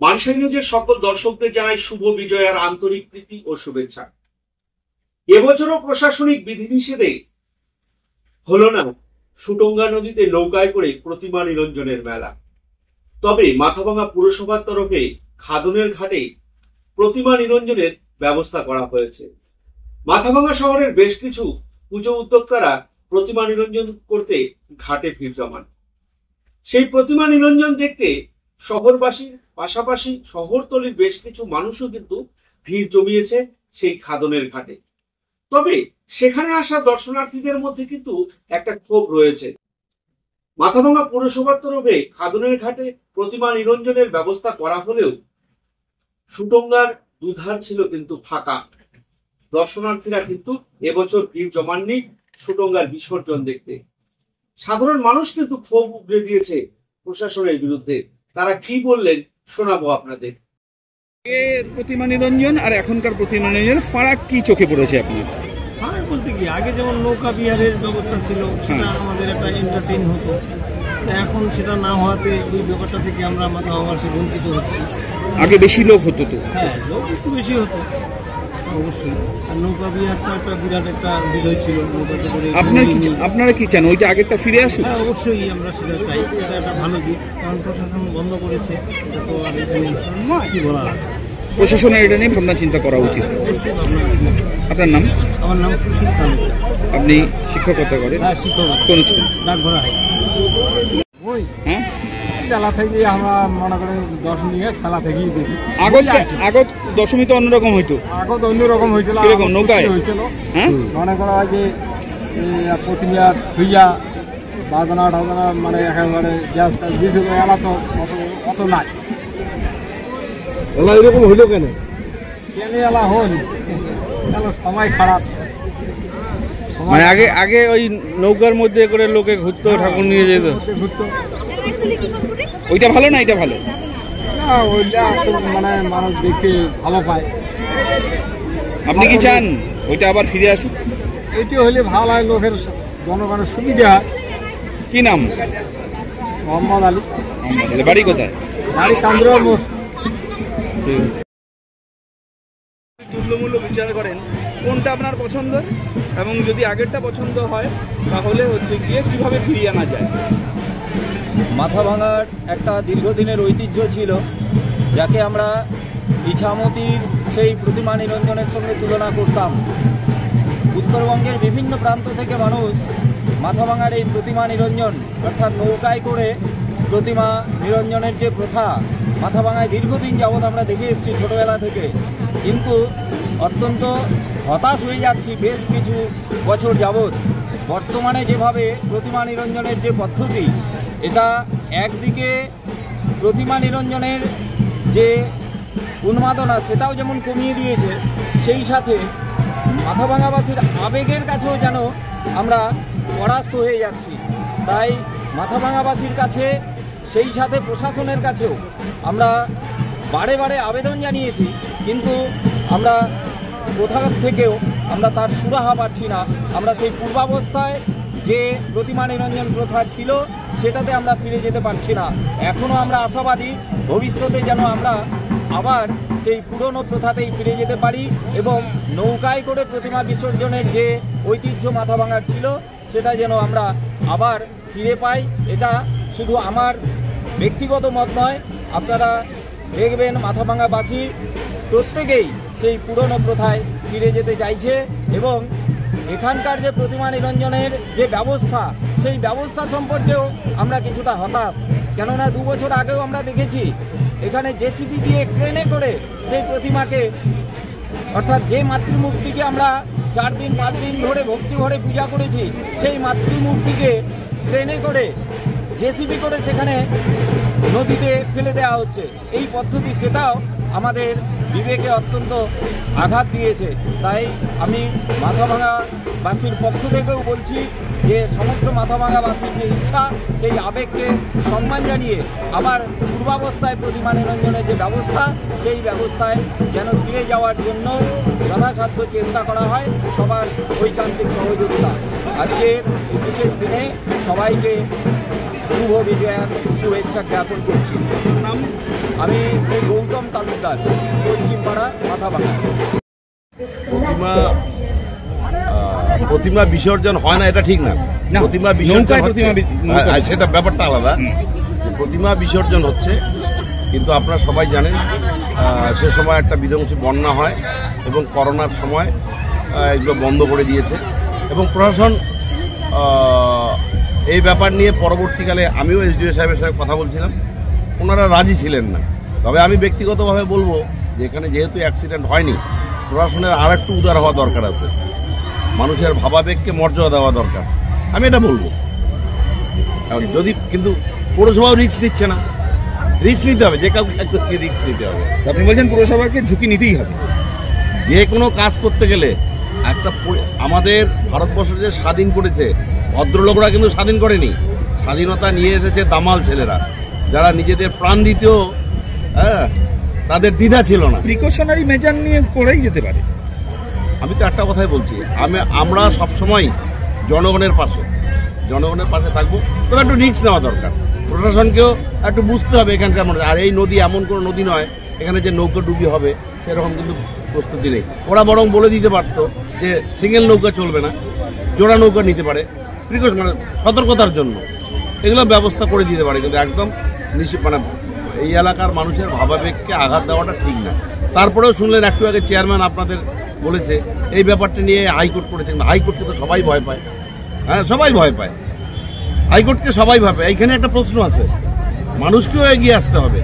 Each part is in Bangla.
মানসাই নিউজের সকল দর্শকদের জানাই শুভ বিজয়ার আন্তরিক প্রীতি ও শুভেচ্ছা। এবছরও প্রশাসনিক বিধিনিষেধে হলো না সুটঙ্গা নদীতে নৌকায় করে প্রতিমা নিরঞ্জনের মেলা। তবে মাথাভাঙা পুরসভার তরফে খাদনের ঘাটে প্রতিমা নিরঞ্জনের ব্যবস্থা করা হয়েছে। মাথাভাঙা শহরের বেশ কিছু পুজো উদ্যোক্তারা প্রতিমা নিরঞ্জন করতে ঘাটে ভিড় জমান। সেই প্রতিমা নিরঞ্জন দেখতে শহরবাসীর পাশাপাশি শহরতলির বেশ কিছু মানুষও কিন্তু ভিড় জমিয়েছে সেই খাদনের ঘাটে। তবে সেখানে আসা দর্শনার্থীদের মধ্যে কিন্তু একটা ক্ষোভ রয়েছে। মাথাভাঙা পুরসভার তরফে খাদনের ঘাটে প্রতিমা নিরঞ্জনের ব্যবস্থা করা হলেও সুটঙ্গার দুধার ছিল কিন্তু ফাঁকা। দর্শনার্থীরা কিন্তু এবছর ভিড় জমাননি সুটঙ্গার বিসর্জন দেখতে। সাধারণ মানুষ কিন্তু ক্ষোভ উগরে দিয়েছে প্রশাসনের বিরুদ্ধে। তারা কি বললেন শোনাবো আপনাদের। প্রতিমা নিরঞ্জন আর এখনকার প্রতিমা নিরঞ্জন ফারাক কি চোখে পড়েছে আপনার? ফারাক বলতে কি, আগে যেমন নৌকা বিহারের ব্যবস্থা ছিল, সেটা আমাদের একটা এন্টারটেইন হতো। এখন সেটা না হওয়াতে ওই ব্যাপারটা থেকে আমরা মাথাভাঙাবাসী বঞ্চিত হচ্ছি। আগে বেশি লোক হতো তো? হ্যাঁ, লোক একটু বেশি হতো অবশ্যই। আর নৌকা বিহারটা একটা বিরাট একটা বিষয় ছিল। নৌকাতে করে আপনারা কি চান ওইটা আগেরটা ফিরে আসুক? হ্যাঁ, অবশ্যই আমরা সেটা চাই। এটা একটা ভালো দিক, কারণ প্রশাসন বন্ধ করেছে। এটা তো আর এখানে কি বলার আছে, প্রশাসনের এটা নিয়ে ভাবনা চিন্তা করা উচিত। অবশ্যই ভাবনা। আপনার নাম? আমার নাম সুশীল তালুকদার। আপনি শিক্ষকতা করেন? হ্যাঁ, শিক্ষক। কোন স্কুল? Dakghara high school. ওই হ্যাঁ, খেলা থেকে আমরা মনে করেন দশমী খেলা থেকেই দেখি। আগত দশমী তো অন্যরকম হইতো। আগত অন্যরকম হয়েছিল, নৌকায় হয়েছিল। হ্যাঁ, মনে করা হয় যে প্রতিমা থুইয়া বাজনা টাজনা মানে একেবারে গ্যাস দিয়েছিল। এলা তো অত নাই। এলা এরকম হইল কেন? এলা হল সময় খারাপ। মানে আগে ওই নৌকার মধ্যে করে লোকে ঘুরতো, ঠাকুর নিয়ে যেত, ঘুরতো। ওইটা ভালো না এটা ভালো না? ওইটা মানে মানুষ দেখতে ভালো পায়। আপনি কি চান ওইটা আবার ফিরে আসুক? এটি হলে ভালো হয়, লোকের জনগণের সুবিধা হয়। কি নাম? মোহাম্মদ আলী। বাড়ি কোথায়? বাড়ি কান্দ্রা মোড়। তুল্যমূল্য বিচার করেন কোনটা আপনার পছন্দ, এবং যদি আগেরটা পছন্দ হয় তাহলে গিয়ে কিভাবে ফিরিয়ে আনা যায়? মাথাভাঙার একটা দীর্ঘদিনের ঐতিহ্য ছিল, যাকে আমরা ইছামতির সেই প্রতিমা নিরঞ্জনের সঙ্গে তুলনা করতাম। উত্তরবঙ্গের বিভিন্ন প্রান্ত থেকে মানুষ মাথাভাঙার এই প্রতিমা নিরঞ্জন অর্থাৎ নৌকায় করে প্রতিমা নিরঞ্জনের যে প্রথা মাথাভাঙায় দীর্ঘদিন যাবৎ আমরা দেখে এসেছি ছোটোবেলা থেকে, কিন্তু অত্যন্ত হতাশ হয়ে যাচ্ছি বেশ কিছু বছর যাবৎ। বর্তমানে যেভাবে প্রতিমা নিরঞ্জনের যে পদ্ধতি, এটা একদিকে প্রতিমা নিরঞ্জনের যে উন্মাদনা সেটাও যেমন কমিয়ে দিয়েছে, সেই সাথে মাথাভাঙাবাসীর আবেগের কাছেও যেন আমরা পরাস্ত হয়ে যাচ্ছি। তাই মাথাভাঙাবাসীর কাছে, সেই সাথে প্রশাসনের কাছেও আমরা বারে বারে আবেদন জানিয়েছি, কিন্তু আমরা কোথা থেকেও আমরা তার সুরাহা পাচ্ছি না। আমরা সেই পূর্বাবস্থায় যে প্রতিমা নিরঞ্জন প্রথা ছিল সেটাতে আমরা ফিরে যেতে পারছি না। এখনও আমরা আশাবাদী ভবিষ্যতে যেন আমরা আবার সেই পুরনো প্রথাতেই ফিরে যেতে পারি এবং নৌকায় করে প্রতিমা বিসর্জনের যে ঐতিহ্য মাথাভাঙার ছিল সেটা যেন আমরা আবার ফিরে পাই। এটা শুধু আমার ব্যক্তিগত মত নয়, আপনারা দেখবেন মাথাভাঙাবাসী প্রত্যেকেই সেই পুরনো প্রথায় ফিরে যেতে চাইছে এবং এখানকার যে প্রতিমা নিরঞ্জনের যে ব্যবস্থা, সেই ব্যবস্থা সম্পর্কেও আমরা কিছুটা হতাশ। কেননা 2 বছর আগেও আমরা দেখেছি এখানে জেসিবি দিয়ে ক্রেনে করে সেই প্রতিমাকে, অর্থাৎ যে মাতৃমূর্তিকে আমরা 4 দিন 5 দিন ধরে ভক্তি ভরে পূজা করেছি, সেই মাতৃমূর্তিকে ক্রেনে করে জেসিবি করে সেখানে নদীতে ফেলে দেওয়া হচ্ছে। এই পদ্ধতি সেটাও আমাদের বিবেকে অত্যন্ত আঘাত দিয়েছে। তাই আমি মাথাভাঙাবাসীর পক্ষ থেকেও বলছি যে সমগ্র মাথাভাঙাবাসীর যে ইচ্ছা, সেই আবেগকে সম্মান জানিয়ে আবার পূর্বাবস্থায় প্রতিমা নিরঞ্জনের যে ব্যবস্থা, সেই ব্যবস্থায় যেন ফিরে যাওয়ার জন্য যথাসাধ্য চেষ্টা করা হয়, সবার ঐকান্তিক সহযোগিতা। আজকের এই বিশেষ দিনে সবাইকে শুভ বিজয়ার শুভেচ্ছা জ্ঞাপন করছি। নাম? আমি শ্রী গৌতম তালুকদার, পশ্চিমপাড়া, মাথাভাঙা। প্রতিমা বিসর্জন হয় না এটা ঠিক না। প্রতিমা বিসর্জন সেটা ব্যাপারটা আলাদা। প্রতিমা বিসর্জন হচ্ছে, কিন্তু আপনারা সবাই জানেন সে সময় একটা বিধ্বংসী বন্যা হয় এবং করোনার সময় এগুলো বন্ধ করে দিয়েছে এবং প্রশাসন এই ব্যাপার নিয়ে পরবর্তীকালে আমিও এসডিও সাহেবের সঙ্গে কথা বলছিলাম, ওনারা রাজি ছিলেন না। তবে আমি ব্যক্তিগতভাবে বলবো যে এখানে যেহেতু অ্যাক্সিডেন্ট হয়নি, প্রশাসনের আর একটু উদার হওয়া দরকার আছে, মানুষের ভাবাবেগকে মর্যাদা দেওয়া দরকার, আমি এটা বলবো। যদি কিন্তু পৌরসভাও রিস্ক নিচ্ছে না, রিস্ক নিতে হবে, যে কাউকে রিস্ক নিতে হবে। আপনি বলছেন পুরসভাকে ঝুঁকি নিতেই হবে যে কোনো কাজ করতে গেলে। একটা আমাদের ভারতবর্ষ যে স্বাধীন করেছে, ভদ্রলোকরা কিন্তু স্বাধীন করেনি, স্বাধীনতা নিয়ে এসেছে দামাল ছেলেরা, যারা নিজেদের প্রাণ দিতেও তাদের দ্বিধা ছিল না। প্রিকশনারি মেজার নিয়ে করেই যেতে পারে। আমি তো একটা কথাই বলছি, আমরা সবসময় জনগণের পাশে থাকবো, তবে একটু রিস্ক নেওয়া দরকার। প্রশাসনকেও একটু বুঝতে হবে এখানকার মানুষ। আর এই নদী এমন কোনো নদী নয় এখানে যে নৌকা ডুবি হবে, সেরকম কিন্তু প্রস্তুতি নেই। ওরা বরং বলে দিতে পারতো যে সিঙ্গেল নৌকা চলবে না, জোড়া নৌকা নিতে পারে, প্রিকশন মানে সতর্কতার জন্য এগুলো ব্যবস্থা করে দিতে পারে। কিন্তু একদম মানে এই এলাকার মানুষের ভাবাবেগকে আঘাত দেওয়াটা ঠিক না। তারপরেও শুনলেন একটু আগে চেয়ারম্যান আপনাদের বলেছে এই ব্যাপারটা নিয়ে হাইকোর্ট করেছেন। হাইকোর্টকে তো সবাই ভয় পায়, সবাই ভয় পায়, হাইকোর্টকে সবাই ভয় পায়। এইখানে একটা প্রশ্ন আছে, মানুষকেও এগিয়ে আসতে হবে।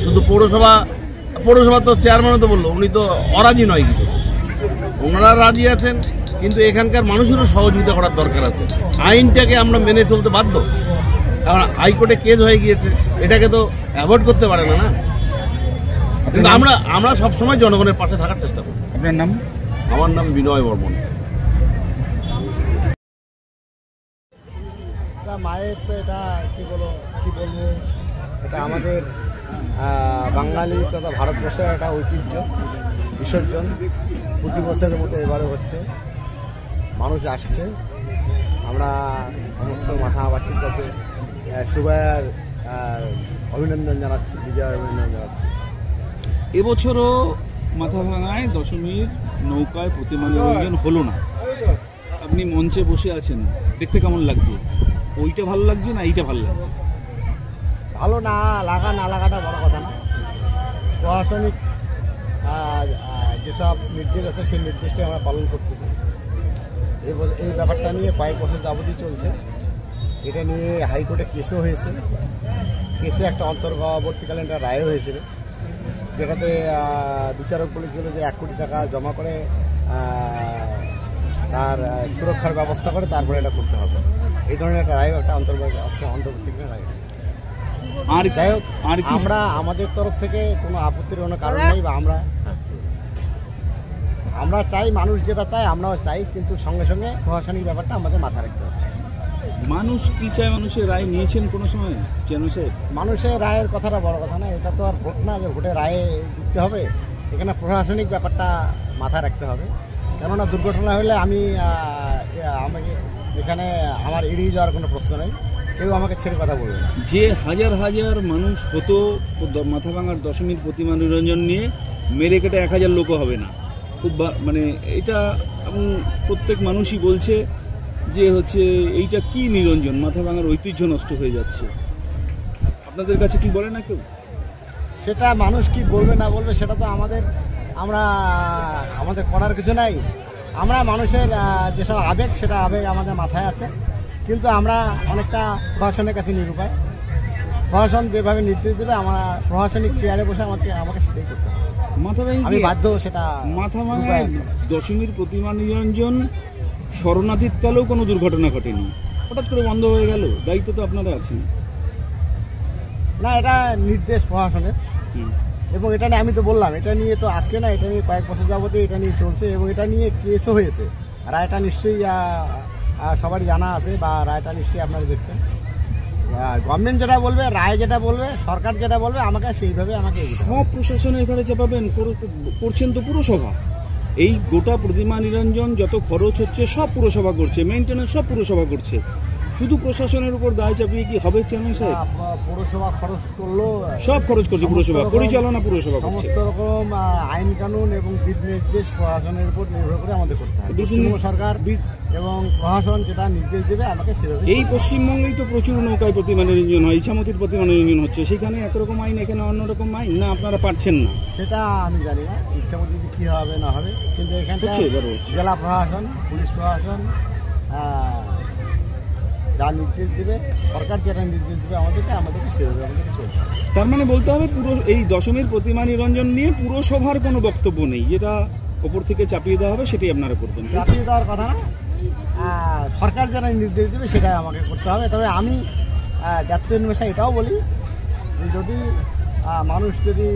শুধু পৌরসভা তো চেয়ারম্যানও তো বললো উনি তো অরাজি নয়, কিছু ওনারা রাজি আছেন, কিন্তু এখানকার মানুষেরও সহযোগিতা করার দরকার আছে। আইনটাকে আমরা মেনে চলতে বাধ্য, কারণ হাইকোর্টে কেস হয়ে গিয়েছে, এটাকে তো অ্যাভয়েড করতে পারে না। কিন্তু আমরা সবসময় জনগণের পাশে থাকার চেষ্টা করি। আপনার নাম? আমার নাম বিনয় বর্মন। মায়ের তো এটা কি বলবো, এটা আমাদের বাঙালি তথা ভারতবর্ষের একটা ঐতিহ্য। বিসর্জন প্রতি বছরের মতো এবারে হচ্ছে, মানুষ আসছে। আমরা সমস্ত মাথাবাসীর কাছে শুভেচ্ছা অভিনন্দন জানাচ্ছি, বিজয় অভিনন্দন জানাচ্ছি। এবছরও মাথাভাঙায় দশমীর নৌকায় প্রতিমা নিরঞ্জন হলো না। আপনি মঞ্চে বসে আছেন, দেখতে কেমন লাগছে? ওইটা ভালো লাগছে না এইটা ভালো লাগছে? ভালো না লাগাটা বড় কথা না। প্রশাসনিক যেসব নির্দেশ আছে সেই নির্দেশটাই আমরা পালন করতেছি। এই ব্যাপারটা নিয়ে কয়েক বছর যাবতীয় চলছে। এটা নিয়ে হাইকোর্টে কেসও হয়েছে, কেসে একটা অন্তর্বর্তীকালীন একটা রায়ও হয়েছিল, যেটাতে বিচারক বলেছিল যে 1 কোটি টাকা জমা করে তার সুরক্ষার ব্যবস্থা করে তারপরে এটা করতে হবে। এই ধরনের একটা রায়, একটা অন্তর্বর্তীকালীন রায়। আর যাই হোক, আমরা আমাদের তরফ থেকে কোনো আপত্তির কোনো কারণ নেই, বা আমরা চাই, মানুষ যেটা চায় আমরাও চাই, কিন্তু সঙ্গে সঙ্গে প্রশাসনিক ব্যাপারটা আমাদের মাথায় রাখতে হচ্ছে। মানুষ কি চায়? মানুষের রায় নিয়েছেন কোনো সময়? মানুষের রায়ের কথাটা বড় কথা না, এটা তো আর ভোট না যে ভোটে রায়ে জিততে হবে। এখানে প্রশাসনিক ব্যাপারটা মাথায় রাখতে হবে। কেননা দুর্ঘটনা হলে আমাকে এখানে আমার এড়িয়ে যাওয়ার কোনো প্রশ্ন নেই, কেউ আমাকে ছেড়ে কথা বলবে না। যে হাজার হাজার মানুষ হতো মাথাভাঙার দশমীর প্রতিমা নিরঞ্জন নিয়ে, মেরে কেটে 1000 লোকও হবে না। খুব মানে এটা প্রত্যেক মানুষই বলছে যে হচ্ছে এইটা কি নিরঞ্জন, মাথাভাঙার ঐতিহ্য নষ্ট হয়ে যাচ্ছে। আপনাদের কাছে কি বলে না কেউ? সেটা মানুষ কি বলবে না বলবে সেটা তো আমাদের করার কিছু নাই। আমরা মানুষের যেসব আবেগ, সেটা আবেগ আমাদের মাথায় আছে, কিন্তু আমরা অনেকটা প্রশাসনের কাছে নিরুপায়। প্রশাসন যেভাবে নির্দেশ দেবে, আমরা প্রশাসনিক চেয়ারে বসে আমাকে সেটাই করতে হবে। আমি বাধ্য সেটা। মাথাভাঙায় দশমীর প্রতিমা নিরঞ্জন শরণাতীতকালেও কোনো দুর্ঘটনা ঘটেনি, হঠাৎ করে বন্ধ হয়ে গেল, দায়িত্ব তো আপনারা আছেন না? এটা নির্দেশ প্রশাসনের, এবং এটা নিয়ে আমি তো বললাম, এটা নিয়ে তো আজকে না, এটা নিয়ে কয়েক বছর যাবতীয় এটা নিয়ে চলছে, এবং এটা নিয়ে কেসও হয়েছে। রায়টা নিশ্চয়ই সবারই জানা আছে, বা রায়টা নিশ্চয়ই আপনারা দেখছেন। গভর্নমেন্ট যেটা বলবে, রায় যেটা বলবে, সরকার যেটা বলবে, আমাকে সেইভাবে সব প্রশাসনের ঘরে চাপাবেন করছেন তো পুরসভা। এই গোটা প্রতিমা নিরঞ্জন যত খরচ হচ্ছে সব পুরসভা করছে, মেইনটেনেন্স সব পুরসভা করছে। শুধু প্রশাসনের উপর দায় চাপিয়ে কি হবে চেয়ারম্যান সাহেব? পৌরসভা খরচ করলো, সব খরচ করছে পুরসভা, সমস্ত রকম- পরিচালনা পুরসভা করছে। সমস্ত রকম আইন কানুন এবং দিক নির্দেশ প্রশাসনের উপর নির্ভর করে আমাদের করতে হয়। বিভিন্ন- পশ্চিমবঙ্গ সরকার এবং প্রশাসন যেটা নির্দেশ দেবে আমাকে সেভাবে এই পশ্চিমবঙ্গেই তো প্রচুর নৌকায় প্রতিমা নিরঞ্জন হয়, ইছামতির প্রতিমা নিরঞ্জন হচ্ছে, সেখানে একরকম আইন, এখানে অন্যরকম আইন, না আপনারা পারছেন না? সেটা আমি জানি না ইচ্ছা মতো কি হবে না হবে, কিন্তু এখানটা হচ্ছে, এবারও হচ্ছে। জেলা প্রশাসন, পুলিশ প্রশাসন যা নির্দেশ দেবে, সরকার যেটা নির্দেশ দেবে আমাদেরকে সেভাবে আমাদেরকে চলতে হবে। তার মানে বলতে হবে পুরো এই দশমীর প্রতিমা নিরঞ্জন নিয়ে পুরসভার কোনো বক্তব্য নেই, যেটা ওপর থেকে চাপিয়ে দেওয়া হবে সেটাই আপনারা করবেন, তাই তো? চাপিয়ে দেওয়ার কথা না, সরকার যেটা নির্দেশ দেবে সেটাই আমাকে করতে হবে। তবে আমি ব্যক্তির নিমেষে এটাও বলি যে যদি মানুষ যদি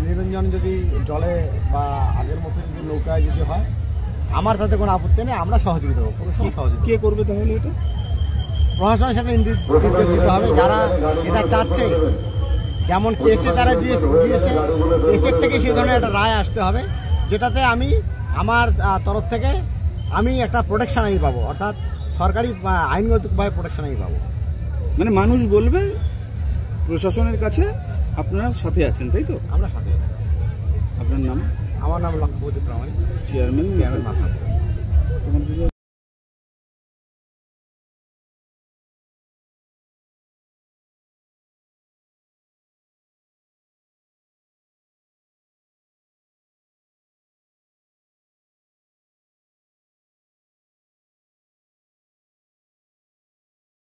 নিরঞ্জন যদি জলে বা আগের মতো যদি নৌকায় যদি হয়, আমার তাতে কোনো আপত্তি নেই, আমরা সহযোগিতা দেবো, পুরসভা সহযোগিতা কে করবে তাহলে এটা? প্রশাসন সেটা নির্দেশ দিতে হবে। যারা এটা চাচ্ছে, যেমন কেসে তারা গিয়েছে, কেসের থেকে সেই ধরনের একটা রায় আসতে হবে, যেটাতে আমি আমার তরফ থেকে আমি একটা প্রোটেকশন আমি পাবো, অর্থাৎ সরকারি আইনগতভাবে প্রোটেকশন আমি পাবো। মানে মানুষ বলবে প্রশাসনের কাছে আপনারা সাথে আছেন, তাই তো? আমরা সাথে আছি। আপনার নাম? আমার নাম লক্ষ্যপতি প্রামাণিক, চেয়ারম্যান চেয়ারম্যান মাথা।